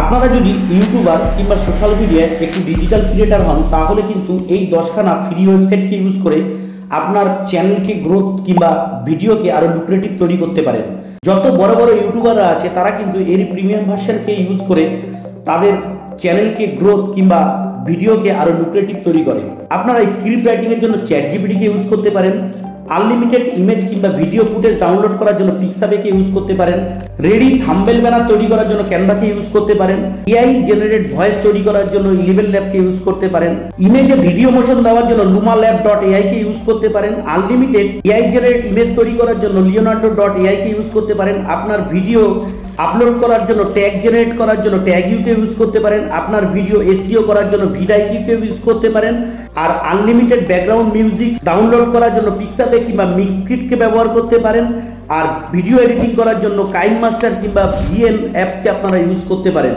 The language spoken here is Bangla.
আপনারা যদি ইউটিউবার কিংবা সোশ্যাল মিডিয়ায় একটি ডিজিটাল ক্রিয়েটার হন, তাহলে কিন্তু এই 10খানা ফ্রি ওয়েবসাইটকে ইউজ করে আপনার চ্যানেলকে গ্রোথ কিংবা ভিডিওকে আরও লুক্রেটিভ তৈরি করতে পারেন। যত বড় বড় ইউটিউবাররা আছে তারা কিন্তু এর প্রিমিয়াম ভার্সনকে ইউজ করে তাদের চ্যানেলকে গ্রোথ কিংবা ভিডিওকে আরও লুক্রেটিভ তৈরি করে। আপনারা স্ক্রিপ্ট রাইটিংয়ের জন্য চ্যাটজিপিটিকে ইউজ করতে পারেন, আনলিমিটেড ইমেজ কিংবা ভিডিও ফুটেজ ডাউনলোড করার জন্য পিক্সাবেকে ইউজ করতে পারেন, রেডি থাম্বনেল ব্যানার তৈরি করার জন্য ক্যানভাকে ইউজ করতে পারেন, এআই জেনারেটেড ভয়েস তৈরি করার জন্য 11 ল্যাবকে ইউজ করতে পারেন, ইমেজে ভিডিও মোশন দেওয়ার জন্য lumalab.ai কে ইউজ করতে পারেন, আনলিমিটেড এআই জেনারেটেড ইমেজ তৈরি করার জন্য leonardo.ai কে ইউজ করতে পারেন, আপনার ভিডিও আপলোড করার জন্য ট্যাগ জেনারেট করার জন্য ট্যাগইউকে ইউজ করতে পারেন, আপনার ভিডিও এসইও করার জন্য ভিডাইকিউকে ইউজ করতে পারেন, আর আনলিমিটেড ব্যাকগ্রাউন্ড মিউজিক ডাউনলোড করার জন্য পিক্সাবে কিংবা মিক্সক্রিপ্টকে ব্যবহার করতে পারেন, আর ভিডিও এডিটিং করার জন্য কাইনমাস্টার কিংবা ভিএন অ্যাপসকে আপনারা ইউজ করতে পারেন।